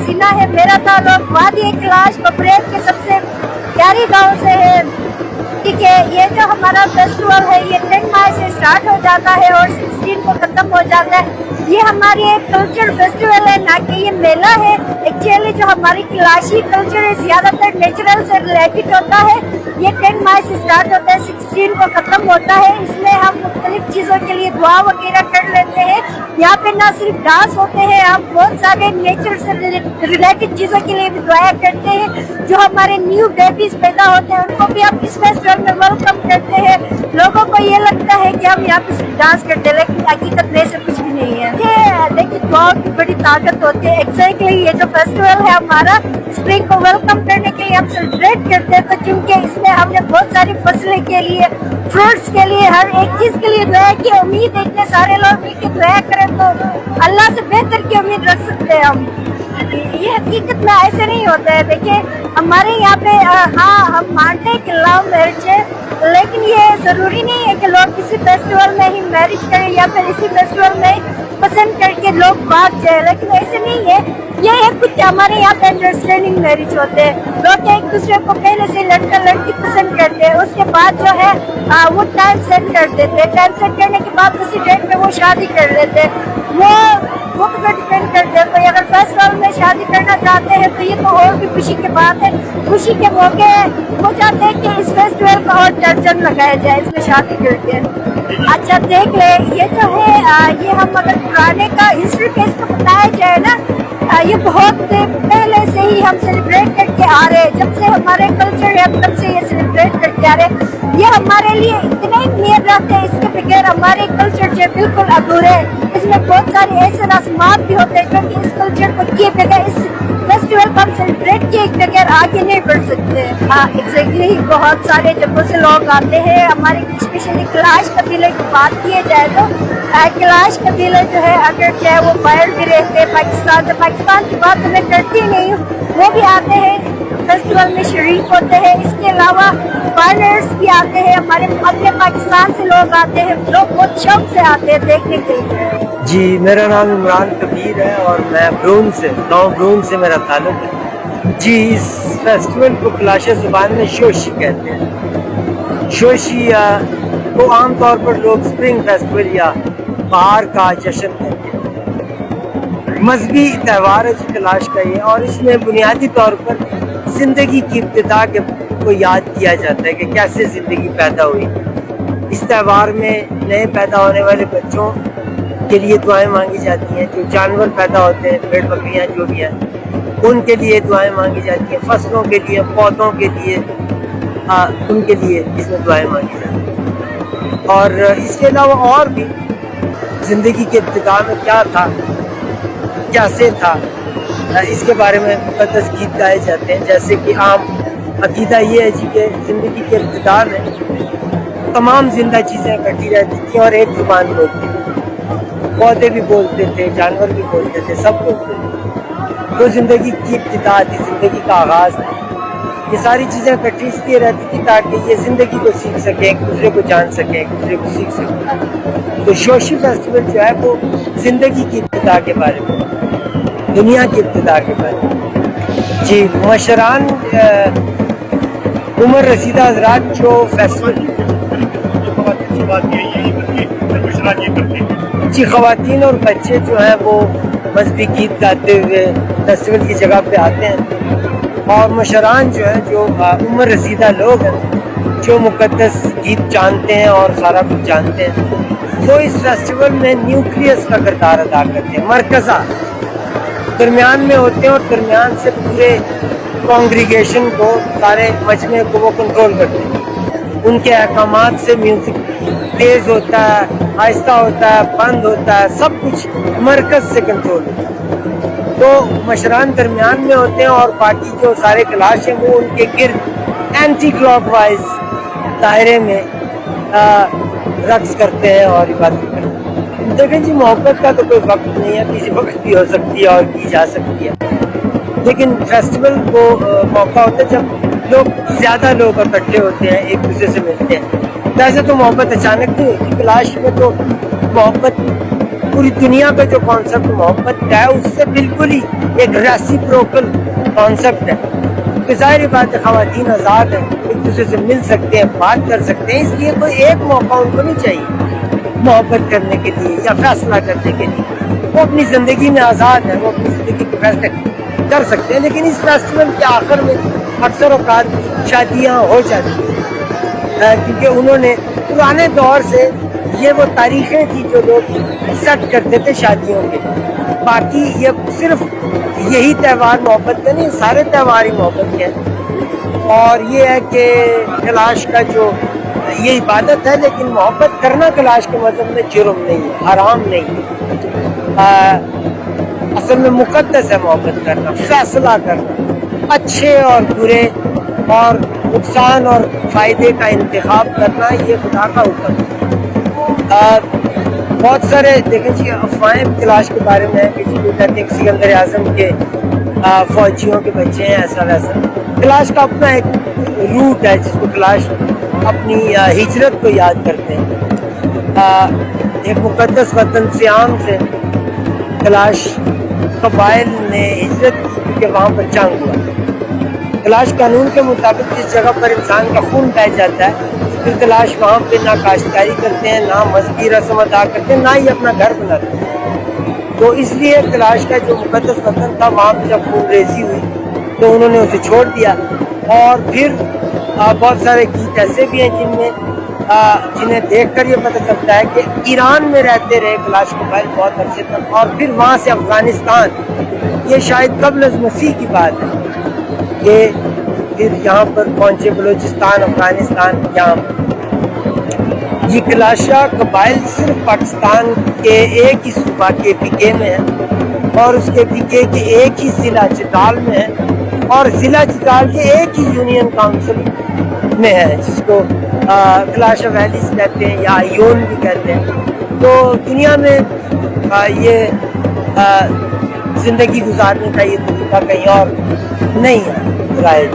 हसीना है। मेरा ताल्लुक वादी कैलाश बबरेट के सबसे प्यारी गांव से है। ठीक है, ये जो हमारा फेस्टिवल है ये 10 मई से स्टार्ट हो जाता है और 16 को खत्म हो जाता है। ये हमारी एक कल्चर फेस्टिवल है, ना कि ये मेला है। एक्चुअली जो हमारी कैलाशी कल्चर है ज्यादातर नेचुरल से रिलेटेड होता है। ये 10 मई से स्टार्ट होता है, 16 को खत्म होता है। इसमें हम मुख्तलिफ चीज़ों के लिए दुआ वगैरह कर लेते हैं। यहाँ पे ना सिर्फ डांस होते हैं, हम बहुत सारे नेचर से रिलेटेड चीज़ों के लिए भी दुआ करते हैं। जो हमारे न्यू बेबीज पैदा होते हैं उनको भी हम इस फेस्टिवल में वेलकम करते हैं। लोगों को ये लगता है कि हम यहाँ पे सिर्फ डांस करते हैं, लेकिन हकीकत में ऐसा कुछ भी नहीं है। ये देखिए दुआ की बड़ी ताकत होती है। एग्जैक्टली ये जो फेस्टिवल है हमारा स्प्रिंग को वेलकम करने के लिए हम सेलिब्रेट करते हैं। तो क्योंकि इसमें हमने बहुत सारी फसलें के लिए, फ्रूट्स के लिए, हर एक चीज के लिए दुआ की उम्मीद है। इतने सारे लोग मिलकर दुआ करें तो अल्लाह से बेहतर की उम्मीद रख सकते हैं हम। ये हकीकत में ऐसे नहीं होता है। देखिए हमारे यहाँ पे हाँ हम मानते हैं कि लव मैरिज है, लेकिन ये जरूरी नहीं है कि लोग किसी फेस्टिवल में ही मैरिज करें या फिर इसी फेस्टिवल में पसंद करके लोग भाग जाए, लेकिन ऐसे नहीं है। ये एक कुछ हमारे यहाँ पे अंडरस्टैंडिंग मैरिज होते हैं। लोग एक दूसरे को पहले से लड़का लड़की पसंद करते हैं, उसके बाद जो है वो टाइम सेट कर देते हैं। टाइम सेट करने के बाद उसी डेट पे वो शादी कर लेते हैं। वो पर डिपेंड करते हैं। तो अगर फेस्टिवल में शादी करना चाहते हैं तो ये तो और भी खुशी की बात है। खुशी के मौके वो चाहते हैं कि इस फेस्टिवल को और दर्जन लगाया जाए इसमें शादी करके। अच्छा देख ले, ये जो है ये हम अगर पुराने का हिस्ट्री पे इसको बताया जाए ना, ये बहुत पहले से ही हम सेलिब्रेट करके आ रहे हैं। जब से हमारे कल्चर है तब से ये सेलिब्रेट करके आ रहे हैं। ये हमारे लिए इतने नियत रखते हैं, इसके बगैर हमारे कल्चर जो बिल्कुल अधूरे है। इसमें बहुत सारे ऐसे रस्मात भी होते हैं क्योंकि इस कल्चर को किए बगैर, इस फेस्टिवल को हम सेलिब्रेट किए बगैर आगे नहीं बढ़ सकते। हाँ एग्जैक्टली, बहुत सारे जगहों से लोग आते हैं। हमारे स्पेशली कैलाश कबीले की बात की जाए तो कैलाश कबीले जो है अगर क्या है वो बाहर भी रहते हैं पाकिस्तान से। पाकिस्तान की बात तो मैं करती नहीं हूँ, वो भी आते हैं फेस्टिवल में शरीक होते हैं। इसके अलावा फॉरेनर्स भी आते हैं, हमारे अपने पाकिस्तान से लोग आते हैं। लोग बहुत शौक से आते हैं देखने के लिए। जी मेरा नाम इमरान कबीर है और मैं ब्रून से, गाँव ब्रून से मेरा ताल्लुक है। जी इस फेस्टिवल को कैलाशी ज़ुबान में शोशी कहते हैं। शोशी को आमतौर पर लोग स्प्रिंग फेस्टिवल या बहार का जश्न कहते हैं। मजहबी त्यौहार है जी कैलाश का ये, और इसमें बुनियादी तौर पर ज़िंदगी की इब्तिदा को याद किया जाता है कि कैसे ज़िंदगी पैदा हुई। इस त्यौहार में नए पैदा होने वाले बच्चों के लिए दुआएं मांगी जाती हैं। जो जानवर पैदा होते हैं, भेड़ बकरियां जो भी हैं, उनके लिए दुआएं मांगी जाती हैं। फसलों के लिए, पौधों के लिए, उनके लिए इसमें दुआएं मांगी जाती हैं। और इसके अलावा और भी ज़िंदगी के इब्तिदा में क्या था, कैसे था, इसके बारे में मुक़द्दस गीत गाए जाते हैं। जैसे कि आम अकीदा ये है जी कि ज़िंदगी के इब्तिदा में तमाम जिंदा चीज़ें इकट्ठी रहती थी और एक ज़ुबान बोलती थी। पौधे भी बोलते थे, जानवर भी बोलते थे, सब बोलते थे। तो ज़िंदगी की इब्तिदा थी, ज़िंदगी का आगाज़ था। ये सारी चीज़ें इकट्ठी इसलिए रहती थी ताकि ये ज़िंदगी को सीख सकें, एक दूसरे को जान सकें, एक दूसरे को सीख सकें। तो शोशी फेस्टिवल जो है वो ज़िंदगी की इब्तिदा के बारे में, दुनिया की इब्तिदा के बारे में। जी मशरान उम्र रसीदा हजरात जो फेस्टिवल जी ख़वातीन और बच्चे जो हैं वो मजहबी गीत गाते हुए फेस्टिवल की जगह पे आते हैं। और मशरान जो हैं, जो उम्र रसीदा लोग हैं, जो मुक़द्दस गीत जानते हैं और सारा कुछ जानते हैं, वो इस फेस्टिवल में न्यूक्लियस का किरदार अदा करते हैं। मरकज़ा दरमियान में होते हैं और दरमियान से पूरे कॉन्ग्रीगेशन को, सारे मजमे को वो कंट्रोल करते हैं। उनके अहकामात से म्यूज़िक तेज़ होता है, आहिस्ता होता है, बंद होता है, सब कुछ मरकज़ से कंट्रोल होता है। तो मशरान दरमियान में होते हैं और बाकी जो सारे कैलाश हैं वो उनके गिर्द एंटी क्लॉकवाइज दायरे में रक्स करते हैं और इबादत करते हैं। देखें जी, मोहब्बत का तो कोई वक्त नहीं है, किसी वक्त भी हो सकती है और की जा सकती है। लेकिन फेस्टिवल को मौका होता है जब लोग, ज़्यादा लोग इकट्ठे होते हैं, एक दूसरे से मिलते हैं। वैसे तो मोहब्बत अचानक नहीं होती, कैलाश में तो मोहब्बत पूरी दुनिया का जो कॉन्सेप्ट मोहब्बत का है उससे बिल्कुल ही एक रेसिप्रोकल कॉन्सेप्ट है। तो ज़ाहिर बात है ख़वातीन आज़ाद हैं, एक दूसरे से मिल सकते हैं, बात कर सकते हैं, इसलिए कोई एक मौका उनको नहीं चाहिए मोहब्बत करने के लिए या फैसला करने के लिए। वो अपनी ज़िंदगी में आज़ाद है, वो अपनी ज़िंदगी के फैसले कर सकते हैं। लेकिन इस फेस्टिवल के आखिर में अक्सर औकात शादियाँ हो जाती हैं, क्योंकि उन्होंने पुराने दौर से ये वो तारीखें थी जो लोग सेट करते थे शादियों के। बाकी ये सिर्फ यही त्यौहार मोहब्बत का नहीं, सारे त्यौहार ही मोहब्बत के हैं। और ये है कि कैलाश का जो ये इबादत है, लेकिन मोहब्बत करना कैलाश के मज़हब में जुर्म नहीं है, हराम नहीं है। असल में मुक़द्दस है मोहब्बत करना, फैसला करना, अच्छे और बुरे और नुकसान और फ़ायदे का इंतखाब करना, ये खुदा का हुक्म है। बहुत सारे देखें जी अफवाहें कैलाश के बारे में है कि जी वो कहते हैं सिकंदर आज़म के फ़ौजियों के बच्चे हैं, ऐसा वैसा। कैलाश का अपना एक रूट है जिसको कैलाश अपनी हिजरत को याद करते हैं। एक मुक़द्दस वतन सियाम से कैलाश कबाइल ने हिजरत की क्योंकि वहाँ पर जंग हुआ। कैलाश कानून के मुताबिक जिस जगह पर इंसान का खून बह जाता है फिर कैलाश वहाँ पे ना काश्तकारी करते हैं, ना मजहबी रस्म अदा करते हैं, ना ही अपना घर बनाते हैं। तो इसलिए कैलाश का जो मुक़द्दस वतन था वहाँ पे जब खून रेजी हुई तो उन्होंने उसे छोड़ दिया। और फिर बहुत सारे गीत ऐसे भी हैं जिन्हें देखकर ये पता चलता है कि ईरान में रहते रहे कैलाश कबाइल बहुत अरसे तक, और फिर वहाँ से अफ़गानिस्तान, ये शायद क़ब्ल मसीह की बात है, ये फिर यहाँ पर पहुँचे बलूचिस्तान, अफ़गानिस्तान। यहाँ ये कैलाशा कबाइल सिर्फ पाकिस्तान के एक ही सूबा के पीके में है और उसके पीके के एक ही ज़िला चित्राल में है और ज़िला चित्राल के एक ही यूनियन काउंसिल में है जिसको कैलाशा वैलीज़ कहते हैं या आयोन भी कहते हैं। तो दुनिया में ये ज़िंदगी गुजारने का ये तरीका कहीं और नहीं है राइज।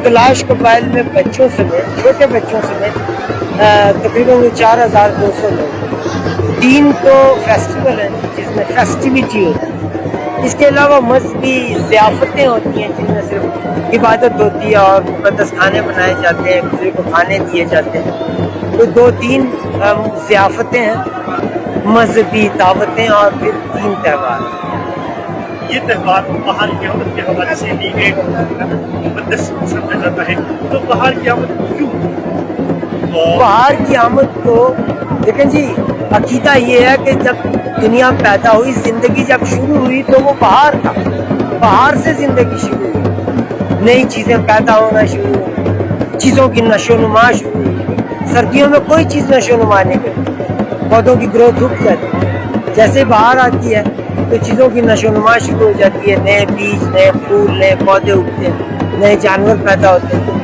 कैलाश कबाइल में बच्चों समेत, छोटे बच्चों समेत तकरीबन 4200 लोग। 3 तो फेस्टिवल हैं जिसमें फेस्टिविटी होती है, इसके अलावा मजहबी ज़ियाफ़तें होती हैं जिनमें सिर्फ इबादत होती है और मुक़द्दस खाने बनाए जाते हैं, एक दूसरे को खाने दिए जाते हैं। तो 2-3 ज़ियाफ़तें हैं, मजहबी दावतें और फिर 3 त्यौहार। ये त्यौहार बाहर की आमद के हवाले से भी एक मुक़द्दस समझा जाता है। तो बाहर की आमद क्यों? बाहर की आमद तो देखें जी, अकीदा ये है कि जब दुनिया पैदा हुई, ज़िंदगी जब शुरू हुई तो वो बाहर था, बाहर से ज़िंदगी शुरू हुई, नई चीज़ें पैदा होना शुरू हुई, चीज़ों की नशोनुमा शुरू हुई। सर्दियों में कोई चीज़ नशोनुमा नहीं करती, पौधों की ग्रोथ रुक जाती है। जैसे बाहर आती है तो चीज़ों की नशोनुमा शुरू हो जाती है, नए बीज, नए फूल, नए पौधे उगते हैं, नए जानवर पैदा होते हैं।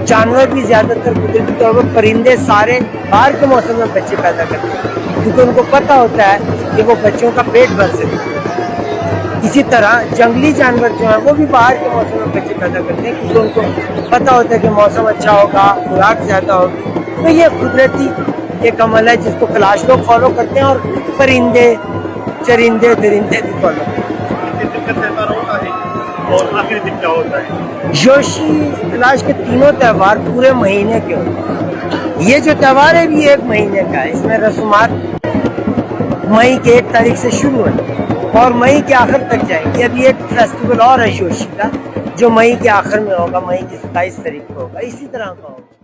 जानवर भी ज़्यादातर कुदरती तौर पर परिंदे सारे बाहर के मौसम में बच्चे पैदा करते हैं क्योंकि उनको पता होता है कि वो बच्चों का पेट भर सके। इसी तरह जंगली जानवर जो हैं वो भी बाहर के मौसम में बच्चे पैदा करते हैं क्योंकि उनको पता होता है कि मौसम अच्छा होगा, खुराक ज़्यादा होगी। तो ये कुदरती एक अमल है जिसको कैलाश लोग फॉलो करते हैं और परिंदे, चरिंदे, दरिंदे भी फॉलो करते हैं। और आखिरी दिन क्या होता है? जोशी कैलाश के 3 त्यौहार पूरे महीने के होते हैं। ये जो त्यौहार है भी 1 महीने का है, इसमें रस्मात मई के 1 तारीख से शुरू है और मई के आखिर तक जाएंगे। अभी एक फेस्टिवल और है जोशी का जो मई के आखिर में होगा, मई की 27 तारीख को होगा, इसी तरह का होगा।